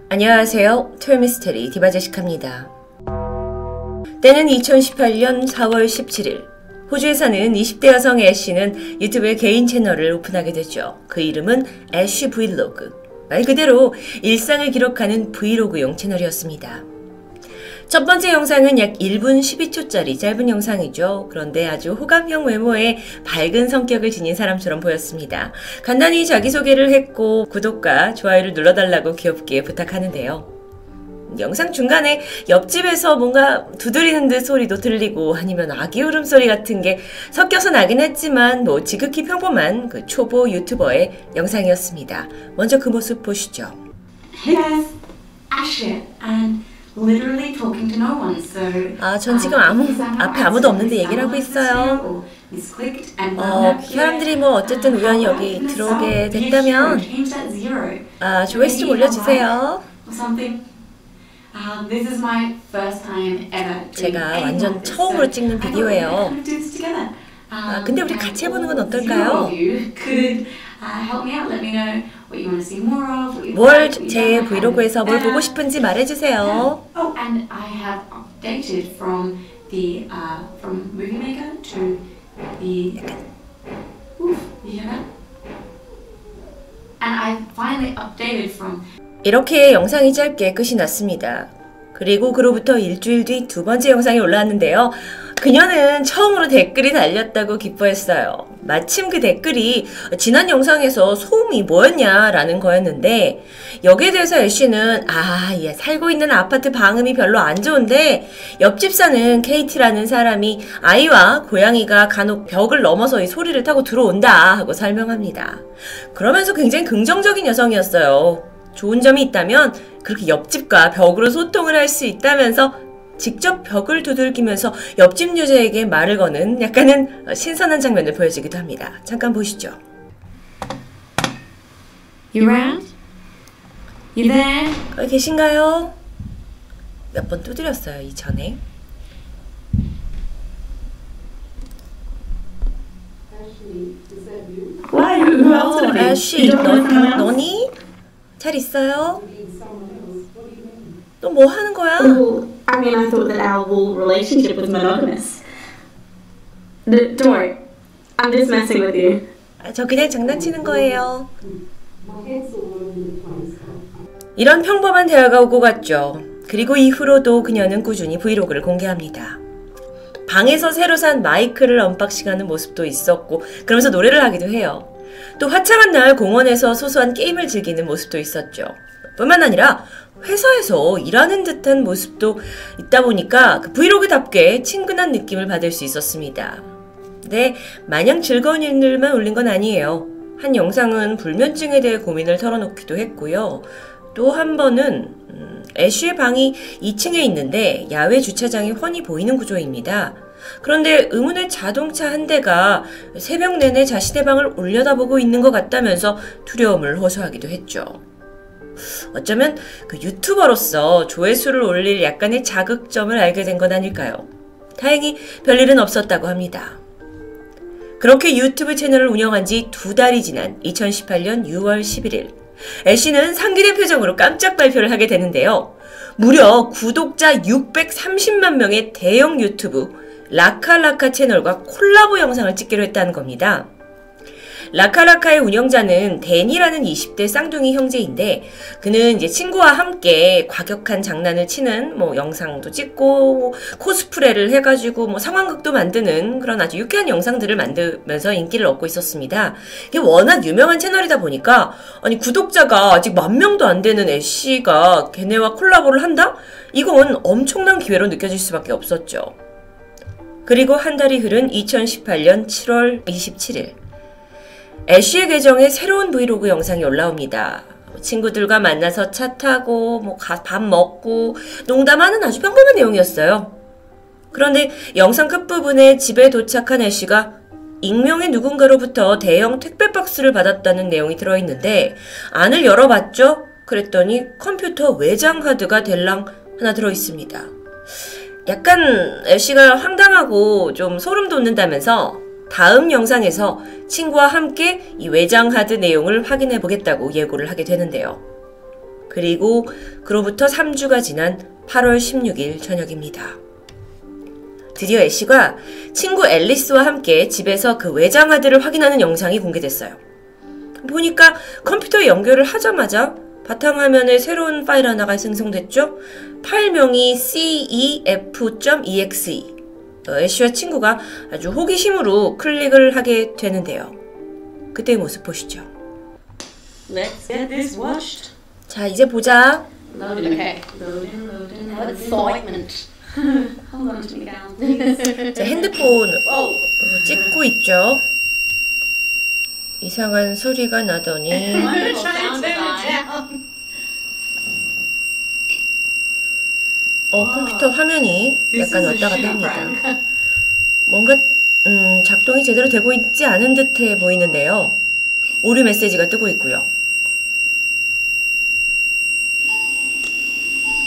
안녕하세요. 토요미스테리 디바제시카입니다. 때는 2018년 4월 17일 호주에 사는 20대 여성 애쉬는 유튜브에 개인 채널을 오픈하게 되죠. 그 이름은 애쉬 브이로그. 말 그대로 일상을 기록하는 브이로그용 채널이었습니다. 첫 번째 영상은 약 1분 12초짜리 짧은 영상이죠. 그런데 아주 호감형 외모에 밝은 성격을 지닌 사람처럼 보였습니다. 간단히 자기소개를 했고 구독과 좋아요를 눌러달라고 귀엽게 부탁하는데요. 영상 중간에 옆집에서 뭔가 두드리는 듯 소리도 들리고 아니면 아기 울음소리 같은 게 섞여서 나긴 했지만 지극히 평범한 그 초보 유튜버의 영상이었습니다. 먼저 그 모습 보시죠. Hey guys, Ashley and literally talking to no one. So 전 지금 앞에 아무도 없는데 얘기를 하고 있어요. 사람들이 어쨌든 우연히 여기 들어오게 됐다면 조회수 좀 올려주세요. 제가 완전 처음으로 찍는 비디오예요. 근데 우리 같이 해보는 건 어떨까요? 제 브이로그에서 뭘 보고 싶은지 말해주세요. And I have updated from Movie Maker to the you hear that? And I finally updated from. 이렇게 영상이 짧게 끝이 났습니다. 그리고 그로부터 일주일 뒤 두 번째 영상이 올라왔는데요. 그녀는 처음으로 댓글이 달렸다고 기뻐했어요. 마침 그 댓글이 지난 영상에서 소음이 뭐였냐라는 거였는데 여기에 대해서 애쉬는 살고 있는 아파트 방음이 별로 안 좋은데 옆집 사는 KT라는 사람이 아이와 고양이가 간혹 벽을 넘어서 이 소리를 타고 들어온다 하고 설명합니다. 그러면서 굉장히 긍정적인 여성이었어요. 좋은 점이 있다면 그렇게 옆집과 벽으로 소통을 할 수 있다면서 직접 벽을 두들기면서 옆집 여자에게 말을 거는 약간은 신선한 장면을 보여주기도 합니다. 잠깐 보시죠. You around? You there? 거기 계신가요? 몇 번 두드렸어요, 이전에. 애쉬, 너니? 잘 있어요? 너 뭐 하는 거야? I mean, I thought that our whole relationship was monogamous. Don't worry, I'm just messing with you. 저 그냥 장난치는 거예요. 이런 평범한 대화가 오고 갔죠. 그리고 이후로도 그녀는 꾸준히 브이로그를 공개합니다. 방에서 새로 산 마이크를 언박싱하는 모습도 있었고 그러면서 노래를 하기도 해요. 또 화창한 날 공원에서 소소한 게임을 즐기는 모습도 있었죠. 뿐만 아니라 회사에서 일하는 듯한 모습도 있다 보니까 그 브이로그답게 친근한 느낌을 받을 수 있었습니다. 근데 마냥 즐거운 일들만 올린 건 아니에요. 한 영상은 불면증에 대해 고민을 털어놓기도 했고요. 또 한 번은 애쉬의 방이 2층에 있는데 야외 주차장이 훤히 보이는 구조입니다. 그런데 의문의 자동차 한 대가 새벽 내내 자신의 방을 올려다보고 있는 것 같다면서 두려움을 호소하기도 했죠. 어쩌면 그 유튜버로서 조회수를 올릴 약간의 자극점을 알게 된 건 아닐까요? 다행히 별일은 없었다고 합니다. 그렇게 유튜브 채널을 운영한 지 2달이 지난 2018년 6월 11일 애쉬는 상기된 표정으로 깜짝 발표를 하게 되는데요. 무려 구독자 630만 명의 대형 유튜브 라카라카 채널과 콜라보 영상을 찍기로 했다는 겁니다. 라카라카의 운영자는 데니라는 20대 쌍둥이 형제인데 그는 이제 친구와 함께 과격한 장난을 치는 영상도 찍고 코스프레를 해가지고 상황극도 만드는 그런 아주 유쾌한 영상들을 만들면서 인기를 얻고 있었습니다. 이게 워낙 유명한 채널이다 보니까 구독자가 아직 10,000명도 안 되는 애쉬가 걔네와 콜라보를 한다? 이건 엄청난 기회로 느껴질 수밖에 없었죠. 그리고 한 달이 흐른 2018년 7월 27일 애쉬의 계정에 새로운 브이로그 영상이 올라옵니다. 친구들과 만나서 차 타고 밥 먹고 농담하는 아주 평범한 내용이었어요. 그런데 영상 끝부분에 집에 도착한 애쉬가 익명의 누군가로부터 대형 택배 박스를 받았다는 내용이 들어있는데 안을 열어봤죠? 그랬더니 컴퓨터 외장 하드가 델랑 하나 들어있습니다. 약간 애쉬가 황당하고 좀 소름 돋는다면서 다음 영상에서 친구와 함께 이 외장 하드 내용을 확인해 보겠다고 예고를 하게 되는데요. 그리고 그로부터 3주가 지난 8월 16일 저녁입니다. 드디어 애쉬가 친구 앨리스와 함께 집에서 그 외장하드를 확인하는 영상이 공개됐어요. 보니까 컴퓨터에 연결을 하자마자 바탕화면에 새로운 파일 하나가 생성됐죠? 파일명이 cef.exe. 애쉬와 친구가 아주 호기심으로 클릭을 하게 되는데요. 그때의 모습 보시죠. Let's get this watched. 자, 이제 보자. Loading. Okay. Loading. Excitement. Hold on to me, gal, please. 자, 핸드폰으로 찍고 있죠. 이상한 소리가 나더니 Wonderful sound design. 컴퓨터 화면이 약간 왔다 갔다 합니다. 뭔가 작동이 제대로 되고 있지 않은 듯해 보이는데요. 오류 메시지가 뜨고 있고요.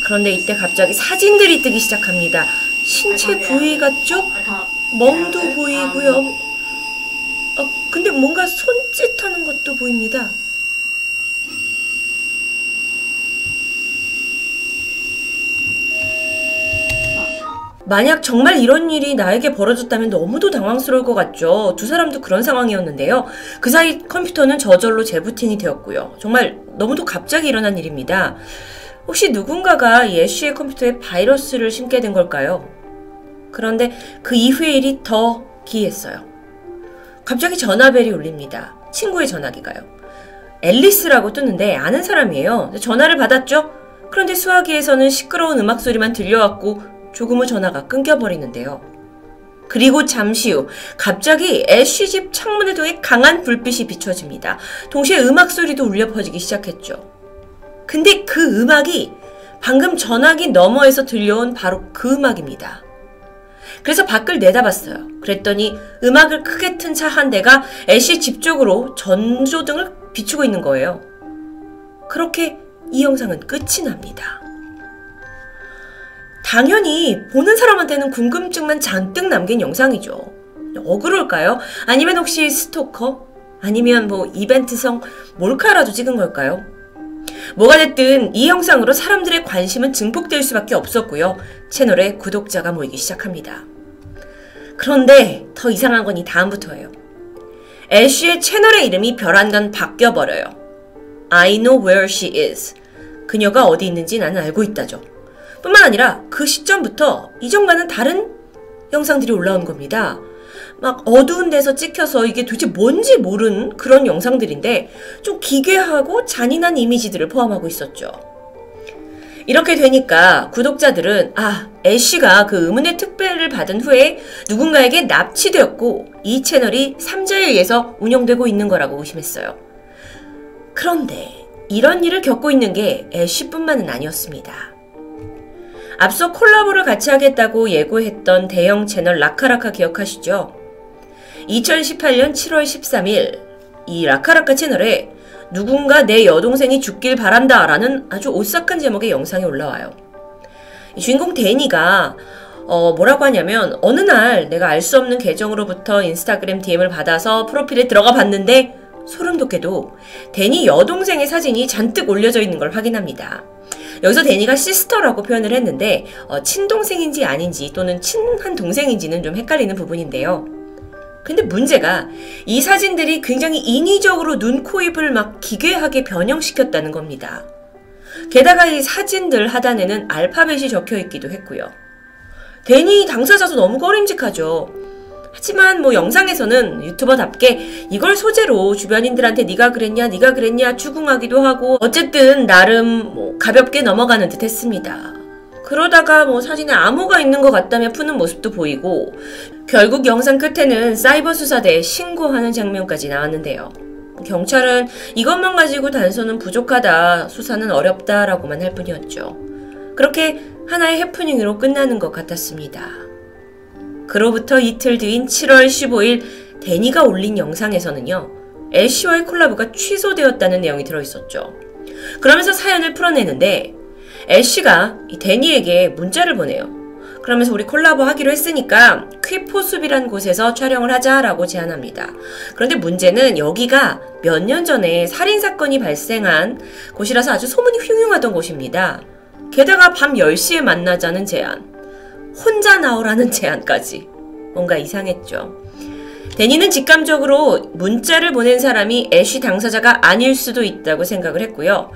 그런데 이때 갑자기 사진들이 뜨기 시작합니다. 신체 부위 같죠? 멍도 보이고요. 근데 뭔가 손짓하는 것도 보입니다. 만약 정말 이런 일이 나에게 벌어졌다면 너무도 당황스러울 것 같죠. 두 사람도 그런 상황이었는데요. 그 사이 컴퓨터는 저절로 재부팅이 되었고요. 정말 너무도 갑자기 일어난 일입니다. 혹시 누군가가 이 애쉬의 컴퓨터에 바이러스를 심게 된 걸까요? 그런데 그 이후의 일이 더 기이했어요. 갑자기 전화벨이 울립니다. 친구의 전화기가요. 앨리스라고 뜨는데 아는 사람이에요. 전화를 받았죠? 그런데 수화기에서는 시끄러운 음악 소리만 들려왔고 조금 후 전화가 끊겨버리는데요. 그리고 잠시 후 갑자기 애쉬 집 창문을 통해 강한 불빛이 비춰집니다. 동시에 음악 소리도 울려 퍼지기 시작했죠. 근데 그 음악이 방금 전화기 너머에서 들려온 바로 그 음악입니다. 그래서 밖을 내다봤어요. 그랬더니 음악을 크게 튼 차 한 대가 애쉬 집 쪽으로 전조등을 비추고 있는 거예요. 그렇게 이 영상은 끝이 납니다. 당연히 보는 사람한테는 궁금증만 잔뜩 남긴 영상이죠. 억울할까요? 아니면 혹시 스토커? 아니면 이벤트성 몰카라도 찍은 걸까요? 뭐가 됐든 이 영상으로 사람들의 관심은 증폭될 수밖에 없었고요. 채널에 구독자가 모이기 시작합니다. 그런데 더 이상한 건 이 다음부터예요. 애쉬의 채널의 이름이 별안간 바뀌어버려요. I know where she is. 그녀가 어디 있는지 나는 알고 있다죠. 뿐만 아니라 그 시점부터 이전과는 다른 영상들이 올라온 겁니다. 막 어두운 데서 찍혀서 이게 도대체 뭔지 모르는 그런 영상들인데 좀 기괴하고 잔인한 이미지들을 포함하고 있었죠. 이렇게 되니까 구독자들은 애쉬가 그 의문의 특배를 받은 후에 누군가에게 납치되었고 이 채널이 삼자에 의해서 운영되고 있는 거라고 의심했어요. 그런데 이런 일을 겪고 있는 게 애쉬뿐만은 아니었습니다. 앞서 콜라보를 같이 하겠다고 예고했던 대형 채널 라카라카 기억하시죠? 2018년 7월 13일 이 라카라카 채널에 누군가 내 여동생이 죽길 바란다 라는 아주 오싹한 제목의 영상이 올라와요. 이 주인공 데니가 뭐라고 하냐면 어느 날 내가 알 수 없는 계정으로부터 인스타그램 DM을 받아서 프로필에 들어가 봤는데 소름 돋게도 데니 여동생의 사진이 잔뜩 올려져 있는 걸 확인합니다. 여기서 데니가 시스터라고 표현을 했는데 친동생인지 아닌지 또는 친한 동생인지는 좀 헷갈리는 부분인데요. 근데 문제가 이 사진들이 굉장히 인위적으로 눈, 코, 입을 막 기괴하게 변형시켰다는 겁니다. 게다가 이 사진들 하단에는 알파벳이 적혀있기도 했고요. 데니 당사자도 너무 꺼림직하죠. 하지만 영상에서는 유튜버답게 이걸 소재로 주변인들한테 네가 그랬냐 추궁하기도 하고 어쨌든 나름 가볍게 넘어가는 듯 했습니다. 그러다가 사진에 암호가 있는 것 같다며 푸는 모습도 보이고 결국 영상 끝에는 사이버 수사대에 신고하는 장면까지 나왔는데요. 경찰은 이것만 가지고 단서는 부족하다, 수사는 어렵다라고만 할 뿐이었죠. 그렇게 하나의 해프닝으로 끝나는 것 같았습니다. 그로부터 이틀 뒤인 7월 15일 데니가 올린 영상에서는요. 애쉬와의 콜라보가 취소되었다는 내용이 들어있었죠. 그러면서 사연을 풀어내는데 애쉬가 이 데니에게 문자를 보내요. 그러면서 우리 콜라보 하기로 했으니까 퀴포숲이란 곳에서 촬영을 하자라고 제안합니다. 그런데 문제는 여기가 몇 년 전에 살인사건이 발생한 곳이라서 아주 소문이 흉흉하던 곳입니다. 게다가 밤 10시에 만나자는 제안, 혼자 나오라는 제안까지. 뭔가 이상했죠. 데니는 직감적으로 문자를 보낸 사람이 애쉬 당사자가 아닐 수도 있다고 생각을 했고요.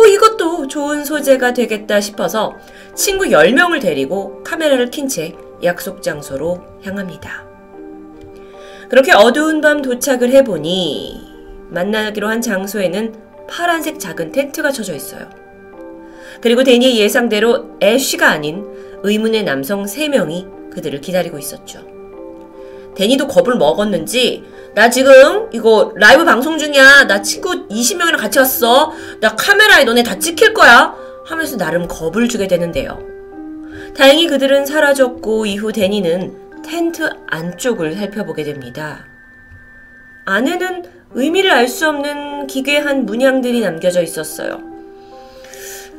이것도 좋은 소재가 되겠다 싶어서 친구 10명을 데리고 카메라를 킨 채 약속 장소로 향합니다. 그렇게 어두운 밤 도착을 해보니 만나기로 한 장소에는 파란색 작은 텐트가 쳐져 있어요. 그리고 데니의 예상대로 애쉬가 아닌 의문의 남성 3명이 그들을 기다리고 있었죠. 데니도 겁을 먹었는지 나 지금 이거 라이브 방송 중이야. 나 친구 20명이랑 같이 왔어. 나 카메라에 너네 다 찍힐 거야. 하면서 나름 겁을 주게 되는데요. 다행히 그들은 사라졌고 이후 데니는 텐트 안쪽을 살펴보게 됩니다. 안에는 의미를 알 수 없는 기괴한 문양들이 남겨져 있었어요.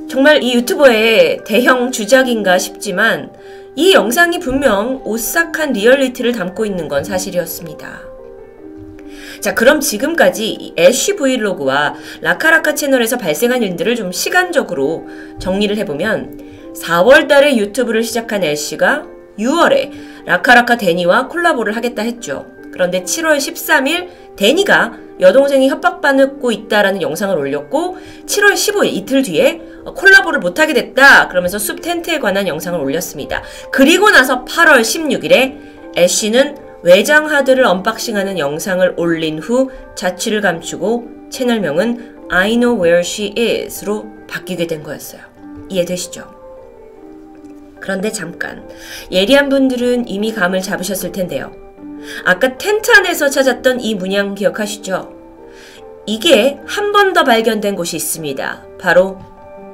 정말 이 유튜버의 대형 주작인가 싶지만 이 영상이 분명 오싹한 리얼리티를 담고 있는 건 사실이었습니다. 자, 그럼 지금까지 이 애쉬 브이로그와 라카라카 채널에서 발생한 일들을 좀 시간적으로 정리를 해보면 4월 달에 유튜브를 시작한 애쉬가 6월에 라카라카 데니와 콜라보를 하겠다 했죠. 그런데 7월 13일 데니가 여동생이 협박받고 있다라는 영상을 올렸고 7월 15일 이틀 뒤에 콜라보를 못하게 됐다 그러면서 숲 텐트에 관한 영상을 올렸습니다. 그리고 나서 8월 16일에 애쉬는 외장 하드를 언박싱하는 영상을 올린 후 자취를 감추고 채널명은 I know where she is로 바뀌게 된 거였어요. 이해되시죠? 그런데 잠깐, 예리한 분들은 이미 감을 잡으셨을 텐데요. 아까 텐트 안에서 찾았던 이 문양 기억하시죠? 이게 한 번 더 발견된 곳이 있습니다. 바로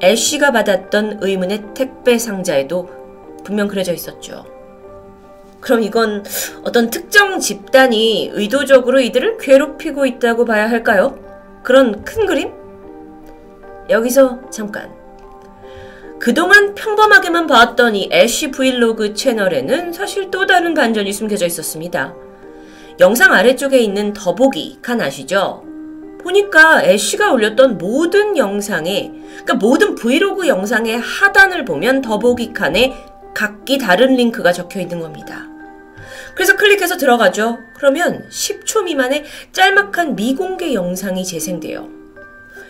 애쉬가 받았던 의문의 택배 상자에도 분명 그려져 있었죠. 그럼 이건 어떤 특정 집단이 의도적으로 이들을 괴롭히고 있다고 봐야 할까요? 그런 큰 그림? 여기서 잠깐. 그동안 평범하게만 봤던 이 애쉬 브이로그 채널에는 사실 또 다른 반전이 숨겨져 있었습니다. 영상 아래쪽에 있는 더보기 칸 아시죠? 보니까 애쉬가 올렸던 모든 영상에, 그러니까 모든 브이로그 영상의 하단을 보면 더보기 칸에 각기 다른 링크가 적혀 있는 겁니다. 그래서 클릭해서 들어가죠. 그러면 10초 미만의 짤막한 미공개 영상이 재생돼요.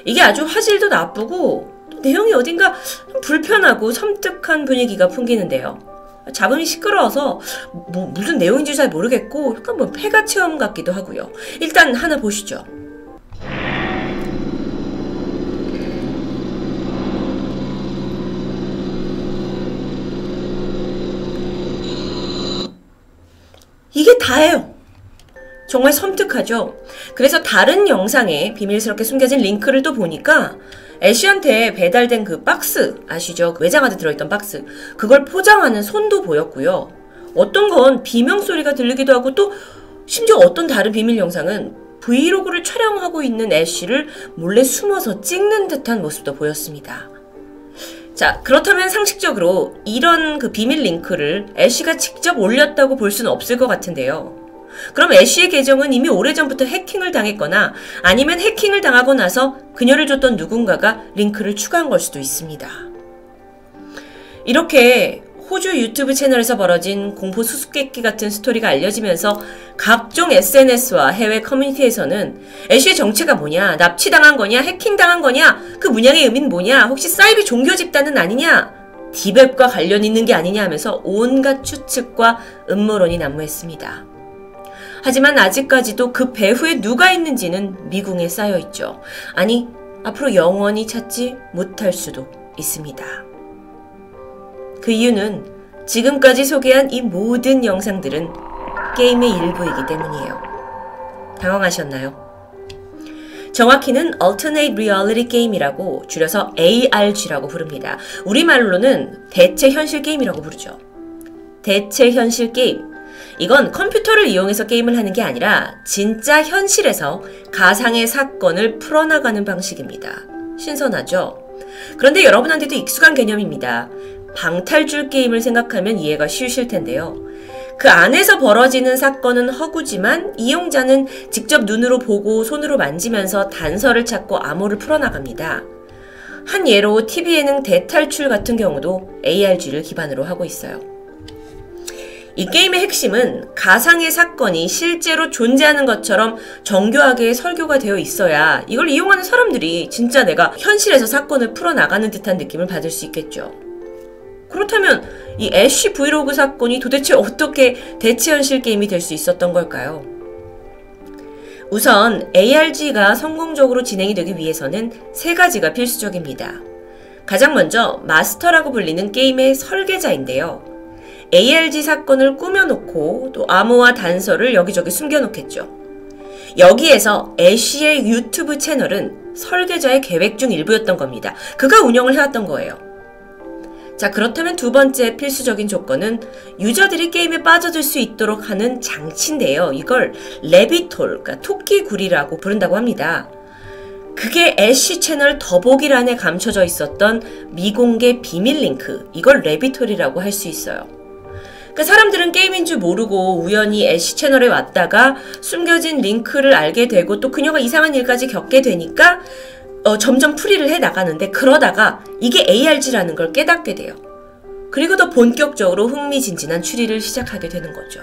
이게 아주 화질도 나쁘고 또 내용이 어딘가 불편하고 섬뜩한 분위기가 풍기는데요. 잡음이 시끄러워서 무슨 내용인지 잘 모르겠고 약간 폐가 체험 같기도 하고요. 일단 하나 보시죠. 이게 다예요. 정말 섬뜩하죠? 그래서 다른 영상에 비밀스럽게 숨겨진 링크를 또 보니까 애쉬한테 배달된 그 박스 아시죠? 그 외장하드 들어있던 박스, 그걸 포장하는 손도 보였고요. 어떤 건 비명 소리가 들리기도 하고 또 심지어 어떤 다른 비밀 영상은 브이로그를 촬영하고 있는 애쉬를 몰래 숨어서 찍는 듯한 모습도 보였습니다. 자, 그렇다면 상식적으로 이런 그 비밀 링크를 애쉬가 직접 올렸다고 볼 수는 없을 것 같은데요. 그럼 애쉬의 계정은 이미 오래전부터 해킹을 당했거나 아니면 해킹을 당하고 나서 그녀를 줬던 누군가가 링크를 추가한 걸 수도 있습니다. 이렇게 호주 유튜브 채널에서 벌어진 공포 수수께끼 같은 스토리가 알려지면서 각종 SNS와 해외 커뮤니티에서는 애쉬의 정체가 뭐냐, 납치당한 거냐, 해킹당한 거냐, 그 문양의 의미는 뭐냐, 혹시 사이비 종교 집단은 아니냐, 디벳과 관련 있는 게 아니냐 하면서 온갖 추측과 음모론이 난무했습니다. 하지만 아직까지도 그 배후에 누가 있는지는 미궁에 쌓여있죠. 아니, 앞으로 영원히 찾지 못할 수도 있습니다. 그 이유는 지금까지 소개한 이 모든 영상들은 게임의 일부이기 때문이에요. 당황하셨나요? 정확히는 Alternate Reality 게임이라고 줄여서 ARG라고 부릅니다. 우리말로는 대체 현실 게임이라고 부르죠. 대체 현실 게임. 이건 컴퓨터를 이용해서 게임을 하는 게 아니라 진짜 현실에서 가상의 사건을 풀어나가는 방식입니다. 신선하죠? 그런데 여러분한테도 익숙한 개념입니다. 방탈출 게임을 생각하면 이해가 쉬우실 텐데요. 그 안에서 벌어지는 사건은 허구지만 이용자는 직접 눈으로 보고 손으로 만지면서 단서를 찾고 암호를 풀어나갑니다. 한 예로 TV 예능 대탈출 같은 경우도 ARG를 기반으로 하고 있어요. 이 게임의 핵심은 가상의 사건이 실제로 존재하는 것처럼 정교하게 설교가 되어 있어야 이걸 이용하는 사람들이 진짜 내가 현실에서 사건을 풀어나가는 듯한 느낌을 받을 수 있겠죠. 그렇다면 이 애쉬 브이로그 사건이 도대체 어떻게 대체현실 게임이 될 수 있었던 걸까요? 우선 ARG가 성공적으로 진행이 되기 위해서는 3가지가 필수적입니다. 가장 먼저 마스터라고 불리는 게임의 설계자인데요. ARG 사건을 꾸며놓고 또 암호와 단서를 여기저기 숨겨놓겠죠. 여기에서 애쉬의 유튜브 채널은 설계자의 계획 중 일부였던 겁니다. 그가 운영을 해왔던 거예요. 자, 그렇다면 두 번째 필수적인 조건은 유저들이 게임에 빠져들 수 있도록 하는 장치인데요. 이걸 레비톨, 그러니까 토끼구리라고 부른다고 합니다. 그게 애쉬 채널 더보기란에 감춰져 있었던 미공개 비밀 링크, 이걸 레비톨이라고 할 수 있어요. 그러니까 사람들은 게임인 줄 모르고 우연히 애쉬 채널에 왔다가 숨겨진 링크를 알게 되고 또 그녀가 이상한 일까지 겪게 되니까 점점 풀이를 해 나가는데 그러다가 이게 ARG라는 걸 깨닫게 돼요. 그리고 더 본격적으로 흥미진진한 추리를 시작하게 되는 거죠.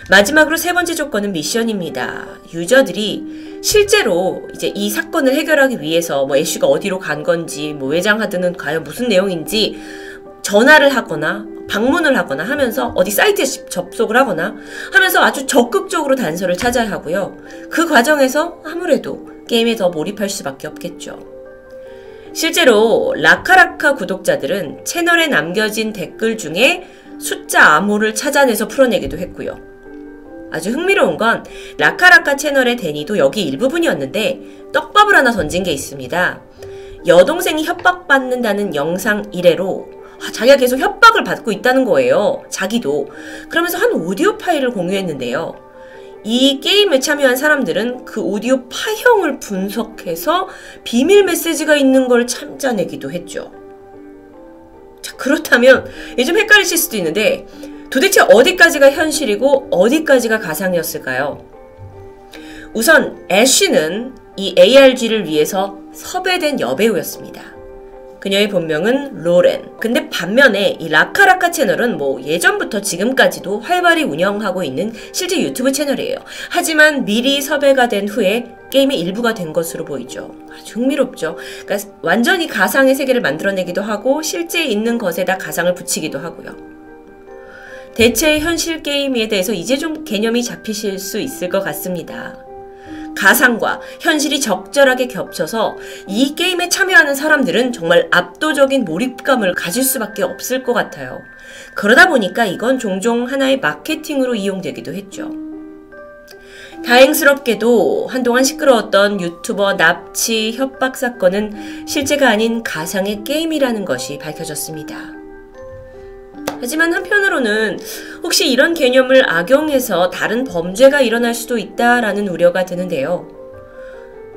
마지막으로 3번째 조건은 미션입니다. 유저들이 실제로 이제 이 사건을 해결하기 위해서 뭐 애쉬가 어디로 간 건지, 뭐 외장하드는 과연 무슨 내용인지 전화를 하거나 방문을 하거나 하면서 어디 사이트에 접속을 하거나 하면서 아주 적극적으로 단서를 찾아야 하고요. 그 과정에서 아무래도 게임에 더 몰입할 수밖에 없겠죠. 실제로 라카라카 구독자들은 채널에 남겨진 댓글 중에 숫자 암호를 찾아내서 풀어내기도 했고요. 아주 흥미로운 건 라카라카 채널의 데니도 여기 일부분이었는데 떡밥을 하나 던진 게 있습니다. 여동생이 협박받는다는 영상 1회로 자기가 계속 협박을 받고 있다는 거예요. 자기도. 그러면서 한 오디오 파일을 공유했는데요. 이 게임에 참여한 사람들은 그 오디오 파형을 분석해서 비밀 메시지가 있는 걸 찾아내기도 했죠. 자, 그렇다면 좀 헷갈리실 수도 있는데 도대체 어디까지가 현실이고 어디까지가 가상이었을까요? 우선 애쉬는 이 ARG를 위해서 섭외된 여배우였습니다. 그녀의 본명은 로렌. 근데 반면에 이 라카라카 채널은 뭐 예전부터 지금까지도 활발히 운영하고 있는 실제 유튜브 채널이에요. 하지만 미리 섭외가 된 후에 게임의 일부가 된 것으로 보이죠. 아주 흥미롭죠. 그러니까 완전히 가상의 세계를 만들어내기도 하고 실제 있는 것에다 가상을 붙이기도 하고요. 대체 현실 게임에 대해서 이제 좀 개념이 잡히실 수 있을 것 같습니다. 가상과 현실이 적절하게 겹쳐서 이 게임에 참여하는 사람들은 정말 압도적인 몰입감을 가질 수밖에 없을 것 같아요. 그러다 보니까 이건 종종 하나의 마케팅으로 이용되기도 했죠. 다행스럽게도 한동안 시끄러웠던 유튜버 납치 협박 사건은 실제가 아닌 가상의 게임이라는 것이 밝혀졌습니다. 하지만 한편으로는 혹시 이런 개념을 악용해서 다른 범죄가 일어날 수도 있다라는 우려가 드는데요.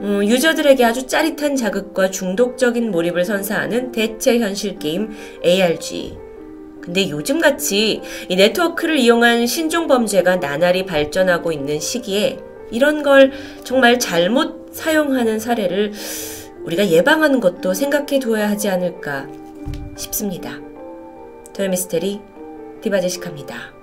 유저들에게 아주 짜릿한 자극과 중독적인 몰입을 선사하는 대체 현실 게임 ARG. 근데 요즘같이 이 네트워크를 이용한 신종 범죄가 나날이 발전하고 있는 시기에 이런 걸 정말 잘못 사용하는 사례를 우리가 예방하는 것도 생각해 둬야 하지 않을까 싶습니다. 토요미스테리 디바제시카입니다.